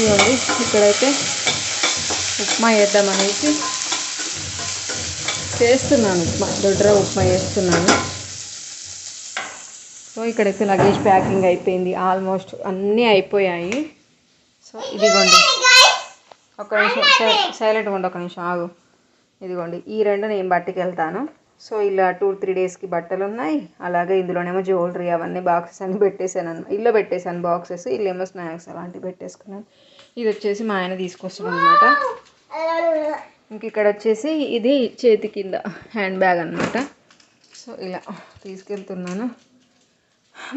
ఇదిగోండి ఇక్కడైతే ఉప్మా వేద్దామనేసి చేస్తున్నాను. ఉప్మా దొడ్ర ఉప్మా చేస్తున్నాను. సో ఇక్కడైతే లగేజ్ ప్యాకింగ్ అయిపోయింది, ఆల్మోస్ట్ అన్నీ అయిపోయాయి. సో ఇదిగోండి, ఒక నిమిషం సైలెంట్గా ఉండి ఒక నిమిషం ఆగు. ఇదిగోండి ఈ రెండు నేను బట్టికి వెళ్తాను. సో ఇలా 2-3 డేస్కి బట్టలు ఉన్నాయి. అలాగే ఇందులోనేమో జ్యువెలరీ అవన్నీ బాక్సెస్ అన్నీ పెట్టేశాను, ఇల్లు పెట్టేశాను బాక్సెస్. ఇల్లేమో స్నాక్స్ అలాంటివి పెట్టేసుకున్నాను. ఇది వచ్చేసి మా ఆయన తీసుకొస్తాడు అనమాట. ఇంక ఇక్కడ వచ్చేసి ఇది చేతి కింద హ్యాండ్ బ్యాగ్ అనమాట. సో ఇలా తీసుకెళ్తున్నాను.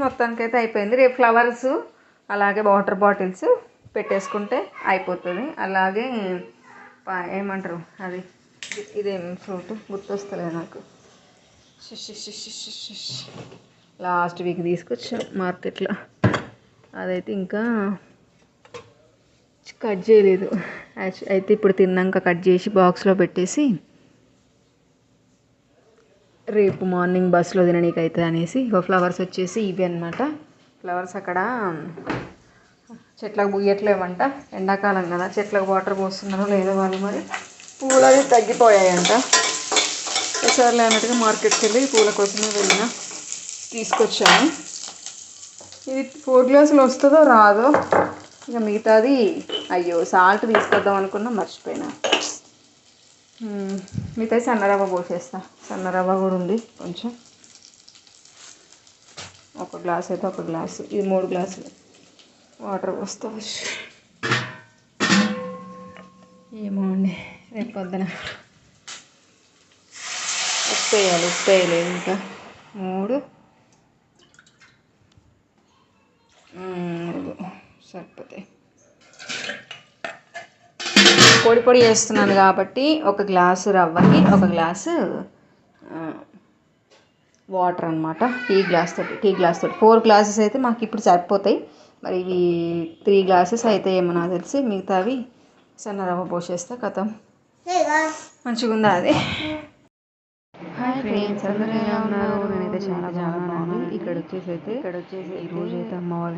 మొత్తానికైతే అయిపోయింది. రేపు ఫ్లవర్స్ అలాగే వాటర్ బాటిల్స్ పెట్టేసుకుంటే అయిపోతుంది. అలాగే ఏమంటారు అది, ఇదేం ఫ్రూట్ గుర్తొస్తలేదు నాకు. లాస్ట్ వీక్ తీసుకొచ్చాం మార్కెట్లో, అదైతే ఇంకా కట్ చేయలేదు. అయితే ఇప్పుడు తిన్నాక కట్ చేసి బాక్స్లో పెట్టేసి రేపు మార్నింగ్ బస్సులో తిననీకి అవుతుంది అనేసి. ఫ్లవర్స్ వచ్చేసి ఇవి అనమాట. ఫ్లవర్స్ అక్కడ చెట్లకు బుయ్యట్లేవంట, ఎండాకాలం కదా, చెట్లకు వాటర్ పోస్తున్నారో లేదో వాళ్ళు. మరి పూలు అవి తగ్గిపోయాయంట. ఈసారి అన్నట్టుగా మార్కెట్కి వెళ్ళి పూల కోసమే వెళ్ళిన, తీసుకొచ్చాను. ఇది 4 గ్లాసులు వస్తుందో రాదో, ఇక మిగతాది అయ్యో సాల్ట్ తీసుకొద్దాం అనుకున్నా, మర్చిపోయినా. మిగతాది సన్నరవ్వ పోసేస్తా. సన్నరవ్వ కూడా ఉంది కొంచెం. ఒక గ్లాస్ అయితే ఒక గ్లాసు, ఇది 3 గ్లాసులు వాటర్ పోస్తా. ఏమో అండి, రేపు పొద్దున ఉప్పు వేయలేదు ఇంకా. 3 సరిపోతాయి. పొడి చేస్తున్నాను కాబట్టి ఒక గ్లాసు రవ్వకి ఒక గ్లాసు వాటర్ అనమాట. టీ గ్లాస్ తోటి 4 గ్లాసెస్ అయితే మాకు ఇప్పుడు సరిపోతాయి. మరి ఇవి 3 గ్లాసెస్ అయితే ఏమో నాకు తెలిసి, మిగతావి సన్న రవ్వ పోసేస్తా, కథం మంచిగా ఉందా అది. హాయ్ ఫ్రెండ్స్, అందరూ ఎలా ఉన్నారు? నేనైతే చాలా బాగున్నాను. ఇక్కడ వచ్చేసి ఈరోజైతే అమ్మ వాళ్ళ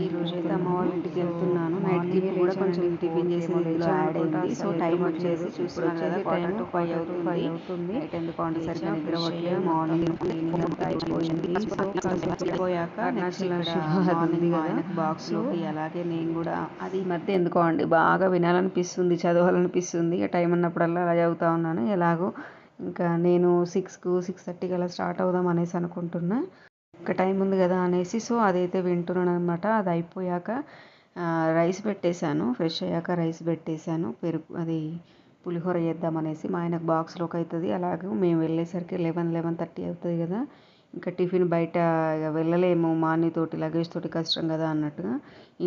ఇంటికి వెళ్తున్నాను. నైట్ క్లిప్ కూడా కొంచెం టిఫిన్ చేసి ఇందులో యాడ్ అయింది. సో టైం వచ్చేసి చూస్తున్నాను కదా, 4:45 అవుతుంది. నైట్ ఎందుకు అంటే సరిగ్గా నిద్ర పట్టలేదు. మార్నింగ్ అయిపోయాక మార్నింగ్ ఆయనకు బాక్స్లోకి, అలాగే నేను కూడా అది మధ్య ఎందుకో అండి బాగా వినాలనిపిస్తుంది, చదవాలనిపిస్తుంది. ఇక టైం ఉన్నప్పుడల్లా అలా చదువుతూ ఉన్నాను. ఎలాగో ఇంకా నేను 6-6:30 అలా స్టార్ట్ అవుదాం అనేసి అనుకుంటున్నా. ఇంకా టైం ఉంది కదా అనేసి. సో అదైతే వింటున్నాను అనమాట. అది అయిపోయాక రైస్ పెట్టేశాను. ఫ్రెష్ అయ్యాక రైస్ పెట్టేశాను. పెరుగు అది పులిహోర చేద్దామనేసి. మా ఆయనకు బాక్స్లోకి అవుతుంది. అలాగే మేము వెళ్ళేసరికి 11-11:30 అవుతుంది కదా. ఇంకా టిఫిన్ బయట వెళ్ళలేము, మార్నింగ్ లగేజ్ తోటి కష్టం కదా అన్నట్టుగా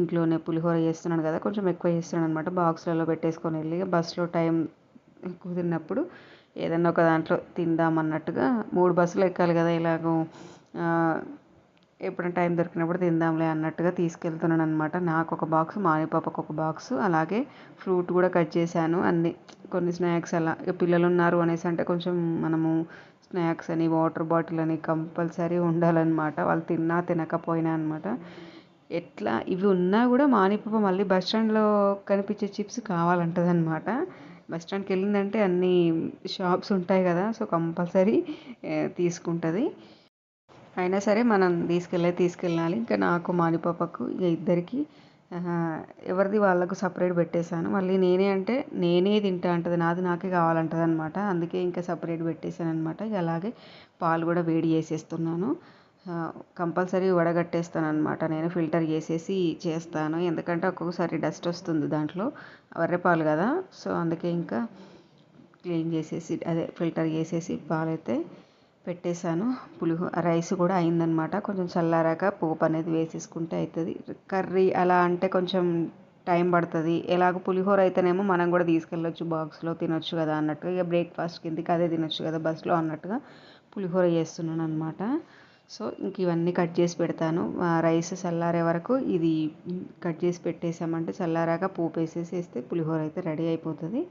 ఇంట్లోనే పులిహోర చేస్తున్నాను కదా, కొంచెం ఎక్కువ చేస్తున్నాను అనమాట. బాక్స్లలో పెట్టేసుకొని వెళ్ళి బస్సులో టైం కుదిరినప్పుడు ఏదన్నా ఒక దాంట్లో తిందామన్నట్టుగా, 3 బస్సులు ఎక్కాలి కదా, ఇలాగో ఎప్పుడైనా టైం దొరికినప్పుడు తిందాంలే అన్నట్టుగా తీసుకెళ్తున్నాను అనమాట. నాకు ఒక బాక్స్, మాని పాపకు ఒక బాక్స్, అలాగే ఫ్రూట్ కూడా కట్ చేశాను. కొన్ని స్నాక్స్ అలా. ఇక పిల్లలు ఉన్నారు అనేసి అంటే కొంచెం మనము స్నాక్స్ అని, వాటర్ బాటిల్ అని కంపల్సరీ ఉండాలన్నమాట. వాళ్ళు తిన్నా తినకపోయినా అనమాట. ఎట్లా ఇవి ఉన్నా కూడా మానిపాప మళ్ళీ బస్ స్టాండ్లో కనిపించే చిప్స్ కావాలంటుంది అనమాట. బస్ స్టాండ్కి వెళ్ళిందంటే అన్ని షాప్స్ ఉంటాయి కదా, సో కంపల్సరీ తీసుకుంటుంది. అయినా సరే మనం తీసుకెళ్ళాలి. ఇంకా నాకు మానిపాపకు ఇక ఇద్దరికి ఎవరిది వాళ్ళకు సపరేట్ పెట్టేశాను. మళ్ళీ నేనే తింటా అంటుంది, నాది నాకే కావాలంటుంది అనమాట. అందుకే ఇంకా సపరేట్ పెట్టేశాను అనమాట. ఇక అలాగే పాలు కూడా వేడి చేసేస్తున్నాను. కంపల్సరీ వడగట్టేస్తాను అనమాట. నేను ఫిల్టర్ చేసేసి చేస్తాను, ఎందుకంటే ఒక్కొక్కసారి డస్ట్ వస్తుంది దాంట్లో, బర్రెపాలు కదా. సో అందుకే ఇంకా క్లీన్ చేసేసి ఫిల్టర్ చేసేసి పాలైతే పెట్టేశాను. రైస్ కూడా అయిందనమాట. కొంచెం చల్లారాక పోపు అనేది వేసేసుకుంటే అవుతుంది. కర్రీ అలా అంటే కొంచెం టైం పడుతుంది. ఎలాగో పులిహోర అయితేనేమో మనం కూడా తీసుకెళ్ళొచ్చు, బాక్స్లో తినొచ్చు కదా అన్నట్టుగా, ఇక బ్రేక్ఫాస్ట్ కిందకి అదే తినొచ్చు కదా బస్సులో అన్నట్టుగా పులిహోర చేస్తున్నాను అనమాట. సో ఇంక ఇవన్నీ కట్ చేసి పెడతాను. రైస్ చల్లారే వరకు ఇది కట్ చేసి పెట్టేసామంటే చల్లారాక పోపు వేసేస్తే పులిహోర అయితే రెడీ అయిపోతుంది.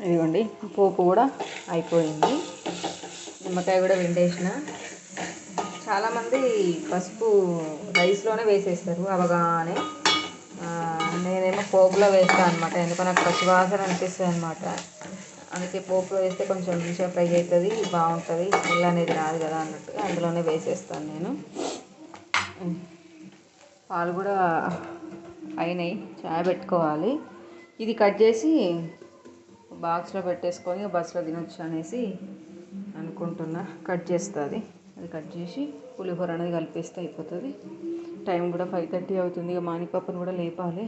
ఇదిగోండి పోపు కూడా అయిపోయింది. నిమ్మకాయ కూడా పిండేసిన, చాలామంది పసుపు రైస్లోనే వేసేస్తారు అవగానే. నేనేమో పోపులో వేస్తాను అనమాట, ఎందుకంటే నాకు పచ్చివాసన అనిపిస్తుంది అనమాట. అందుకే పోపులో వేస్తే కొంచెం మంచిగా ఫ్రై అవుతుంది, బాగుంటుంది, స్మెల్ అనేది రాదు కదా అన్నట్టుగా అందులోనే వేసేస్తాను నేను. పాలు కూడా అయినాయి, చాయ్ పెట్టుకోవాలి. ఇది కట్ చేసి బాక్స్లో పెట్టేసుకొని బస్సులో తినొచ్చు అనేసి అనుకుంటున్నా. కట్ చేస్తుంది, అది కట్ చేసి పులిహోర అనేది కలిపేస్తే అయిపోతుంది. టైం కూడా 5:30 అవుతుంది. ఇక మానిపప్పును కూడా లేపాలి.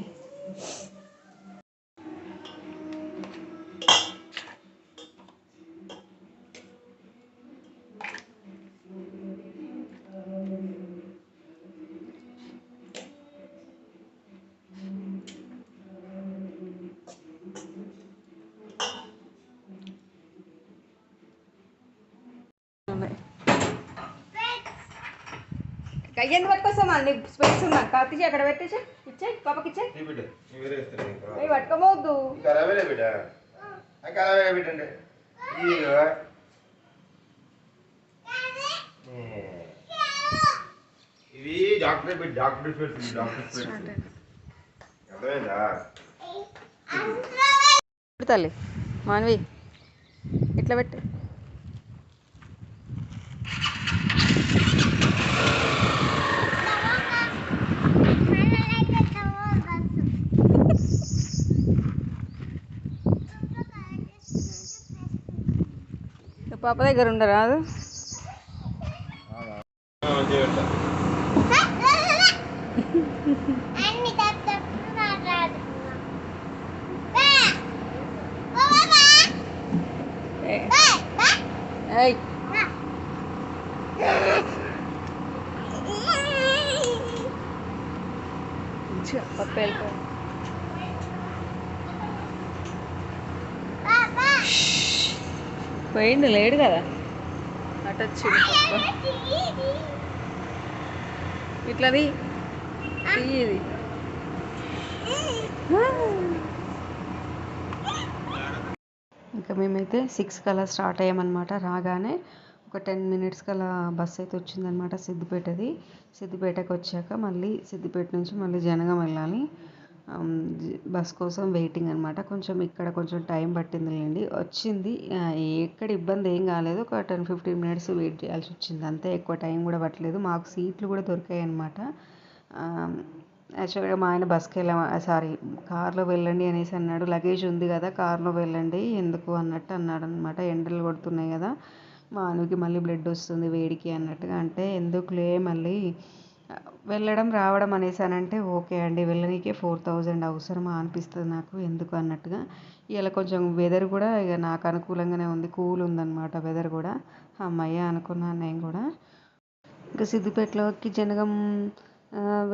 కయ్యంది పట్టుకొస్తామా అండి, స్పెట్స్ ఉన్నా కాతీసి అక్కడ పెట్టేసి ఇచ్చాయి పాపకి ఇచ్చాయి. పట్టుకోవద్దు ఇది డాక్టర్ తల్లి మానవి ఇట్లా పెట్టు. పాప దగ్గర ఉండరాదు. పప్పు వెళ్ళిపో. పోయిండు లేడు కదా, అటు వచ్చింది పప్పు. ఇట్లది తీయది. ఇంకా మేమైతే 6 కల్లా స్టార్ట్ అయ్యామన్నమాట. రాగానే ఒక 10 మినిట్స్ కల్లా బస్ అయితే వచ్చిందనమాట సిద్దిపేటది. సిద్దిపేటకు వచ్చాక మళ్ళీ సిద్దిపేట నుంచి మళ్ళీ జనగాం వెళ్ళాలి. బస్ కోసం వెయిటింగ్ అనమాట. కొంచెం ఇక్కడ కొంచెం టైం పట్టిందిలేండి, వచ్చింది. ఎక్కడ ఇబ్బంది ఏం కాలేదు, ఒక 10-15 మినిట్స్ వెయిట్ చేయాల్సి వచ్చింది అంతే, ఎక్కువ టైం కూడా పట్టలేదు. మాకు సీట్లు కూడా దొరికాయి అనమాట. యాక్చువల్గా మా ఆయన బస్కి కార్లో వెళ్ళండి అనేసి అన్నాడు. లగేజ్ ఉంది కదా, కార్లో వెళ్ళండి ఎందుకు అన్నట్టు అన్నాడు అనమాట. ఎండలు కొడుతున్నాయి కదా, మా ఆయనకి మళ్ళీ బ్లడ్ వస్తుంది వేడికి అన్నట్టుగా అంటే, ఎందుకులే మళ్ళీ వెళ్ళడం రావడం అనేసానంటే ఓకే అండి, వెళ్ళనీకే 4000 అవసరమా అనిపిస్తుంది నాకు ఎందుకు అన్నట్టుగా. ఇలా కొంచెం వెదర్ కూడా ఇక నాకు అనుకూలంగానే ఉంది, కూల్ ఉందన్నమాట వెదర్ కూడా. అమ్మయ్య అనుకున్నాను నేను కూడా. ఇంకా సిద్దిపేటలోకి జనగం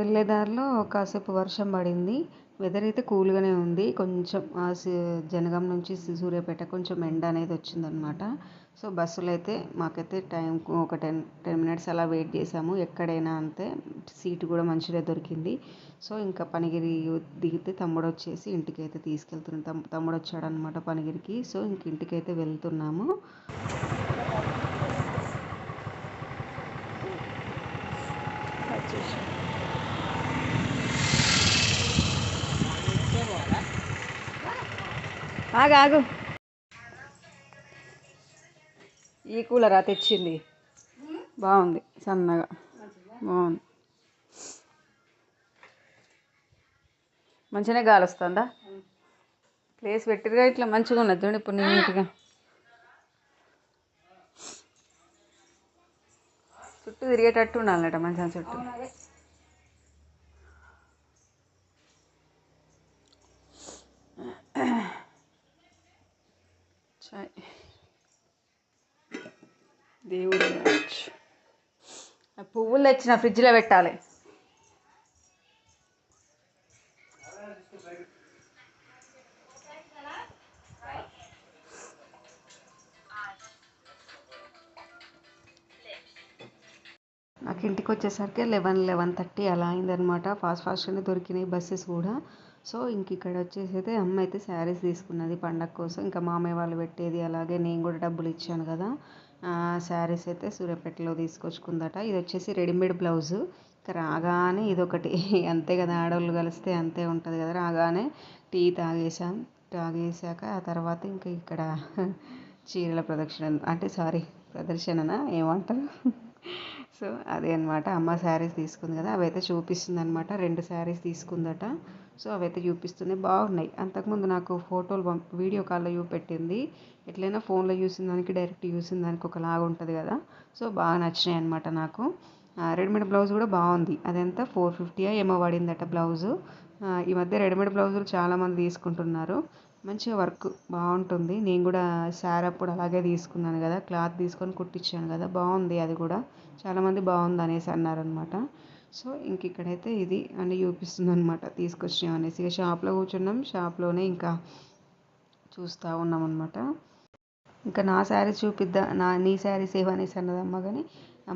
వెళ్ళే దారిలో కాసేపు వర్షం పడింది. వెదర్ అయితే కూల్గానే ఉంది. కొంచెం జనగం నుంచి సూర్యాపేట కొంచెం ఎండ అనేది వచ్చిందనమాట. సో బస్సులో అయితే మాకైతే టైంకు ఒక 10 మినిట్స్ అలా వెయిట్ చేసాము. ఎక్కడైనా అంతే, సీటు కూడా మంచిగా దొరికింది. సో ఇంకా పనిగిరి దిగితే తమ్ముడు వచ్చేసి ఇంటికి అయితే తీసుకెళ్తున్నాం. తమ్ముడు వచ్చాడనమాట పనిగిరికి. సో ఇంక ఇంటికైతే వెళ్తున్నాము. ఆగు, ఈ కూలరా తెచ్చింది, బాగుంది, సన్నగా బాగుంది, మంచిగానే గాలి వస్తుందా? ప్లేస్ పెట్టిరుగా ఇట్లా మంచిగా ఉన్నది చూడండి ఇప్పుడు నీట్గా. చుట్టూ తిరిగేటట్టు ఉండాలన్నట మంచిగా చుట్టూ. చాయ్ దేవుడు పువ్వులు తెచ్చిన ఫ్రిడ్జ్లో పెట్టాలి. నాకు ఇంటికి వచ్చేసరికి 11-11:30 అలా అయిందనమాట. ఫాస్ట్గానే దొరికినాయి బస్సెస్ కూడా. సో ఇంక ఇక్కడ వచ్చేసి అయితే అమ్మ అయితే శారీస్ తీసుకున్నది పండగ కోసం. ఇంకా మామయ్య వాళ్ళు పెట్టేది, అలాగే నేను కూడా డబ్బులు ఇచ్చాను కదా, శారీస్ అయితే సూర్యాపేటలో తీసుకొచ్చుకుందట. ఇది వచ్చేసి రెడీమేడ్ బ్లౌజు. ఇక రాగానే ఇదొకటి అంతే కదా, ఆడవాళ్ళు కలిస్తే అంతే ఉంటుంది కదా. రాగానే టీ తాగేసాక ఆ తర్వాత ఇంకా ఇక్కడ చీరల ప్రదక్షిణ అంటే ప్రదర్శననా ఏమంటారు. సో అదే అనమాట. అమ్మ శారీస్ తీసుకుంది కదా, అవైతే చూపిస్తుంది అనమాట. 2 శారీస్ తీసుకుందట. సో అవైతే చూపిస్తున్నాయి, బాగున్నాయి. అంతకుముందు నాకు ఫోటోలు వీడియో కాల్లో చూపెట్టింది. ఎట్లయినా ఫోన్లో చూసిన దానికి డైరెక్ట్ చూసిన దానికి ఒకలాగా ఉంటుంది కదా. సో బాగా నచ్చినాయి అనమాట నాకు. రెడీమేడ్ బ్లౌజ్ కూడా బాగుంది. అదెంత 450 ఏమో పడిందట బ్లౌజు. ఈ మధ్య రెడీమేడ్ బ్లౌజులు చాలామంది తీసుకుంటున్నారు. మంచిగా వర్క్ బాగుంటుంది. నేను కూడా శారీ అప్పుడు అలాగే తీసుకున్నాను కదా, క్లాత్ తీసుకొని కుట్టించాను కదా, బాగుంది. అది కూడా చాలామంది బాగుంది అనేసి అన్నారనమాట. సో ఇంక ఇక్కడైతే ఇది అన్నీ చూపిస్తుంది అనమాట తీసుకొచ్చినాం అనేసి. ఇక షాప్లో కూర్చున్నాం, షాప్లోనే ఇంకా చూస్తూ ఉన్నాం అనమాట. ఇంకా నా శారీస్ నీ శారీస్ ఏవనేసి అన్నదమ్మ. కానీ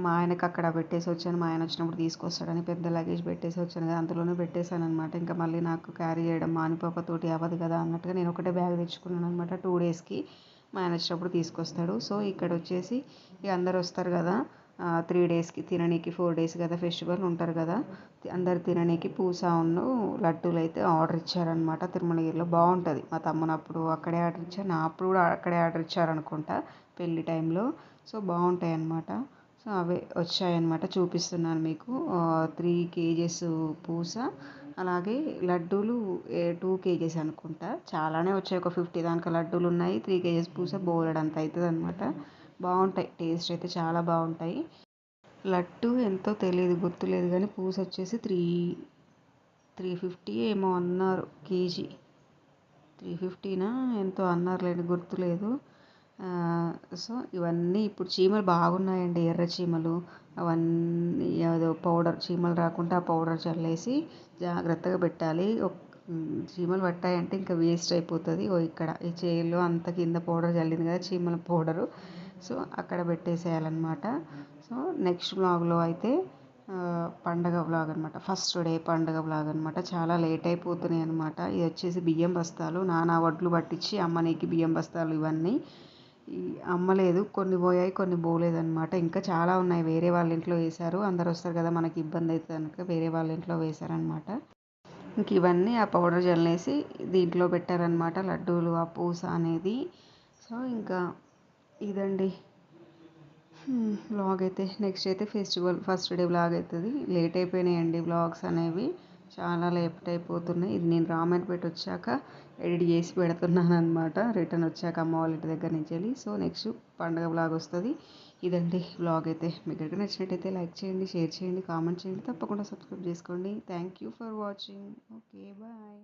మా ఆయనకు అక్కడ పెట్టేసి వచ్చాను. మా ఆయన వచ్చినప్పుడు తీసుకొస్తాడని పెద్ద లగేజ్ పెట్టేసి వచ్చాను కదా, అంతలోనే పెట్టేశాను అనమాట. ఇంకా మళ్ళీ నాకు క్యారీ చేయడం మానిపాపతోటి అవ్వదు కదా అన్నట్టుగా నేను ఒకటే బ్యాగ్ తెచ్చుకున్నాను అనమాట. 2 డేస్కి మా ఆయన వచ్చినప్పుడు తీసుకొస్తాడు. సో ఇక్కడ వచ్చేసి ఇక అందరు వస్తారు కదా, 3 డేస్కి తిననీకి. 4 డేస్ కదా ఫెస్టివల్, ఉంటారు కదా అందరు తిననీకి. పూసాను లడ్డూలు అయితే ఆర్డర్ ఇచ్చారనమాట. తిరుమలగిరిలో బాగుంటుంది. మా తమ్ముడు అప్పుడు అక్కడే ఆర్డర్ ఇచ్చారు, నా అప్పుడు కూడా అక్కడే ఆర్డర్ ఇచ్చారనుకుంటా పెళ్ళి టైంలో. సో బాగుంటాయి అన్నమాట. సో అవే వచ్చాయన్నమాట, చూపిస్తున్నాను మీకు. 3 కేజెస్ పూస, అలాగే లడ్డూలు 2 కేజెస్ అనుకుంటా. చాలానే వచ్చాయి, ఒక 50 దాకా లడ్డూలు ఉన్నాయి. 3 కేజెస్ పూస బోలెడంత అవుతుంది అనమాట. బాగుంటాయి, టేస్ట్ అయితే చాలా బాగుంటాయి. లడ్డు ఎంతో తెలియదు, గుర్తులేదు. కానీ పూస వచ్చేసి 350 ఏమో అన్నారు కేజీ. 350నా ఎంతో అన్నారులేండి, గుర్తులేదు. సో ఇవన్నీ ఇప్పుడు చీమలు బాగున్నాయండి, ఎర్ర చీమలు. అవన్నీ ఏదో పౌడర్, చీమలు రాకుండా ఆ పౌడర్ చల్లేసి జాగ్రత్తగా పెట్టాలి. చీమలు పట్టాయంటే ఇంకా వేస్ట్ అయిపోతుంది. ఇక్కడ ఈ చేలో అంత కింద పౌడర్ చల్లింది కదా, చీమల పౌడరు. సో అక్కడ పెట్టేసేయాలన్నమాట. సో నెక్స్ట్ వ్లాగ్లో అయితే పండగ వ్లాగ్ అనమాట. ఫస్ట్ డే పండగ వ్లాగ్ అనమాట. చాలా లేట్ అయిపోతున్నాయి అనమాట. ఇది వచ్చేసి బియ్యం బస్తాలు. నానా వడ్లు పట్టించి అమ్మనీకి బియ్యం బస్తాలు ఇవన్నీ అమ్మలేదు. కొన్ని పోయాయి, కొన్ని పోలేదన్నమాట. ఇంకా చాలా ఉన్నాయి, వేరే వాళ్ళ ఇంట్లో వేశారు. అందరు వస్తారు కదా, మనకి ఇబ్బంది అవుతుంది కనుక వేరే వాళ్ళ ఇంట్లో వేశారనమాట. ఇంక ఇవన్నీ ఆ పౌడర్ జల్లేసి దీంట్లో పెట్టారనమాట, లడ్డూలు ఆ పూస అనేది. సో ఇంకా ఇదండి వ్లాగ్ అయితే. నెక్స్ట్ అయితే ఫెస్టివల్ ఫస్ట్ డే వ్లాగ్ అవుతుంది. లేట్ అయిపోయినాయండి వ్లాగ్స్ అనేవి, చాలా లేట్ అయిపోతున్నాయి. ఇది నేను రామాయణపేట వచ్చాక ఎడిట్ చేసి పెడుతున్నాను అనమాట, రిటర్న్ వచ్చాక అమ్మ వాళ్ళ ఇంటి దగ్గర నుంచి వెళ్ళి. సో నెక్స్ట్ పండుగ వ్లాగ్ వస్తుంది. ఇదండి వ్లాగ్ అయితే. మీకు ఎక్కడ నచ్చినట్టయితే లైక్ చేయండి, షేర్ చేయండి, కామెంట్ చేయండి, తప్పకుండా సబ్స్క్రైబ్ చేసుకోండి. Thank you for watching. Okay bye.